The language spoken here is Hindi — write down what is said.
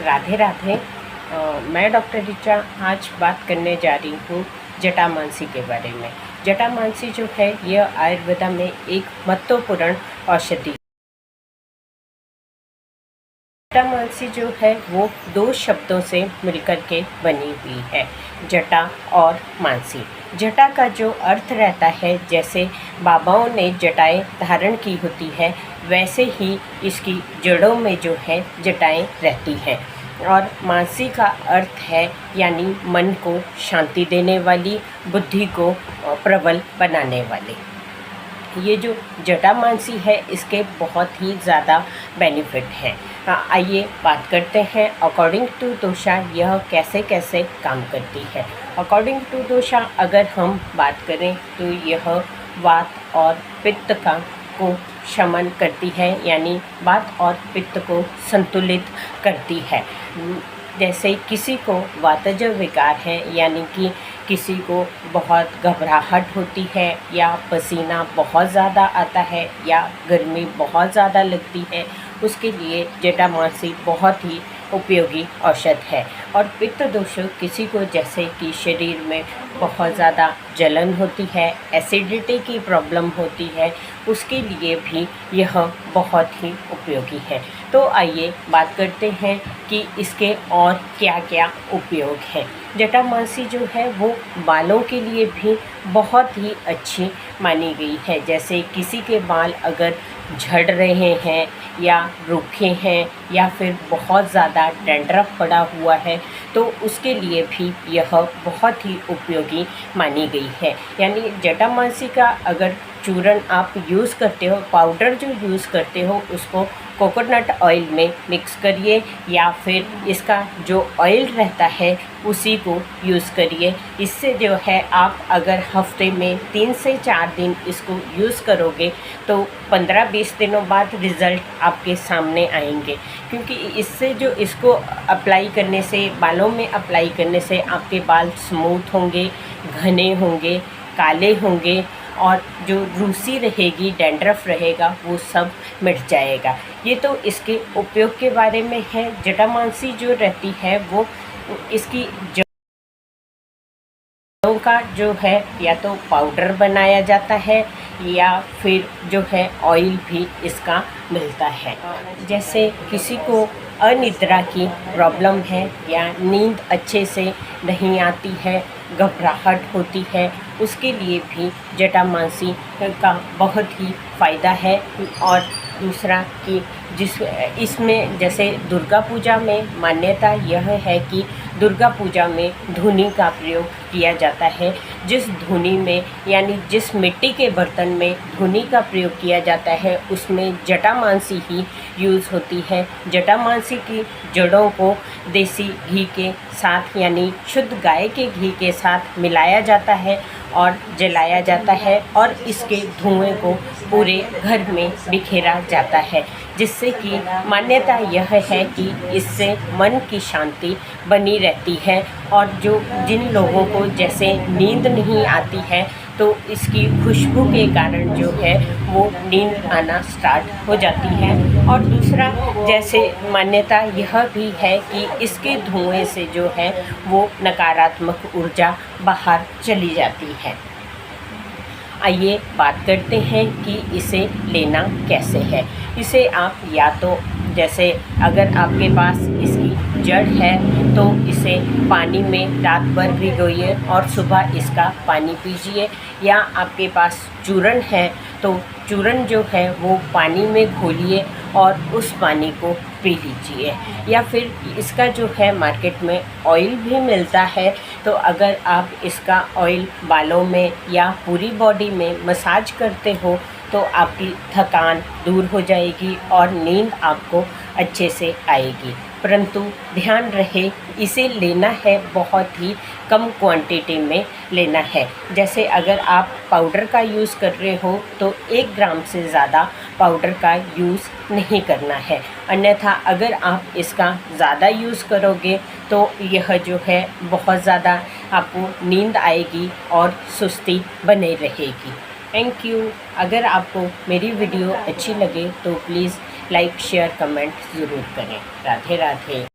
राधे राधे। मैं डॉक्टर ऋचा आज बात करने जा रही हूँ जटामांसी के बारे में। जटामांसी जो है यह आयुर्वेदा में एक महत्वपूर्ण औषधि। जटामांसी जो है वो दो शब्दों से मिलकर के बनी हुई है, जटा और मांसी। जटा का जो अर्थ रहता है, जैसे बाबाओं ने जटाएं धारण की होती है, वैसे ही इसकी जड़ों में जो है जटाएं रहती हैं। और मांसी का अर्थ है यानी मन को शांति देने वाली, बुद्धि को प्रबल बनाने वाली। ये जो जटामांसी है इसके बहुत ही ज़्यादा बेनिफिट हैं। आइए बात करते हैं अकॉर्डिंग टू दोषा यह कैसे कैसे काम करती है। अकॉर्डिंग टू दोषा अगर हम बात करें तो यह वात और पित्त को शमन करती है, यानी वात और पित्त को संतुलित करती है। जैसे किसी को वातज विकार है, यानी कि किसी को बहुत घबराहट होती है या पसीना बहुत ज़्यादा आता है या गर्मी बहुत ज़्यादा लगती है, उसके लिए जटामांसी बहुत ही उपयोगी औषध है। और पित्त दोष किसी को जैसे कि शरीर में बहुत ज़्यादा जलन होती है, एसिडिटी की प्रॉब्लम होती है, उसके लिए भी यह बहुत ही उपयोगी है। तो आइए बात करते हैं कि इसके और क्या क्या उपयोग हैं। जटामांसी जो है वो बालों के लिए भी बहुत ही अच्छी मानी गई है। जैसे किसी के बाल अगर झड़ रहे हैं या रूखे हैं या फिर बहुत ज़्यादा डैंड्रफ पड़ा हुआ है, तो उसके लिए भी यह बहुत ही उपयोगी मानी गई है। यानी जटामांसी का अगर चूर्ण आप यूज़ करते हो, पाउडर जो यूज़ करते हो, उसको कोकोनट ऑयल में मिक्स करिए या फिर इसका जो ऑयल रहता है उसी को यूज़ करिए। इससे जो है आप अगर हफ्ते में 3 से 4 दिन इसको यूज़ करोगे तो 15-20 दिनों बाद रिज़ल्ट आपके सामने आएंगे। क्योंकि इससे जो इसको अप्लाई करने से, बालों में अप्लाई करने से आपके बाल स्मूथ होंगे, घने होंगे, काले होंगे और जो रूसी रहेगी, डैंड्रफ रहेगा, वो सब मिट जाएगा। ये तो इसके उपयोग के बारे में है। जटामांसी जो रहती है वो इसकी जड़ों का जो है या तो पाउडर बनाया जाता है या फिर जो है ऑयल भी इसका मिलता है। जैसे किसी को अनिद्रा की प्रॉब्लम है या नींद अच्छे से नहीं आती है, घबराहट होती है, उसके लिए भी जटामांसी का बहुत ही फ़ायदा है। और दूसरा कि इसमें जैसे दुर्गा पूजा में मान्यता यह है कि दुर्गा पूजा में धूनी का प्रयोग किया जाता है। जिस धूनी में यानी जिस मिट्टी के बर्तन में धूनी का प्रयोग किया जाता है उसमें जटामांसी ही यूज़ होती है। जटामांसी की जड़ों को देसी घी के साथ यानी शुद्ध गाय के घी के साथ मिलाया जाता है और जलाया जाता है और इसके धुएं को पूरे घर में बिखेरा जाता है, जिससे कि मान्यता यह है कि इससे मन की शांति बनी रहती है। और जिन लोगों को जैसे नींद नहीं आती है तो इसकी खुशबू के कारण जो है वो नींद आना स्टार्ट हो जाती है। और दूसरा जैसे मान्यता यह भी है कि इसके धुएं से जो है वो नकारात्मक ऊर्जा बाहर चली जाती है। आइए बात करते हैं कि इसे लेना कैसे है। इसे आप या तो जैसे अगर आपके पास इसकी जड़ है तो इसे पानी में रात भर भिगोइए और सुबह इसका पानी पीजिए, या आपके पास चूर्ण है तो चूर्ण जो है वो पानी में घोलिए और उस पानी को पी लीजिए। या फिर इसका जो है मार्केट में ऑयल भी मिलता है, तो अगर आप इसका ऑयल बालों में या पूरी बॉडी में मसाज करते हो तो आपकी थकान दूर हो जाएगी और नींद आपको अच्छे से आएगी। परंतु ध्यान रहे इसे लेना है बहुत ही कम क्वांटिटी में लेना है। जैसे अगर आप पाउडर का यूज़ कर रहे हो तो 1 ग्राम से ज़्यादा पाउडर का यूज़ नहीं करना है। अन्यथा अगर आप इसका ज़्यादा यूज़ करोगे तो यह जो है बहुत ज़्यादा आपको नींद आएगी और सुस्ती बनी रहेगी। Thank you. अगर आपको मेरी वीडियो अच्छी लगे तो प्लीज़ लाइक, शेयर, कमेंट ज़रूर करें। राधे राधे।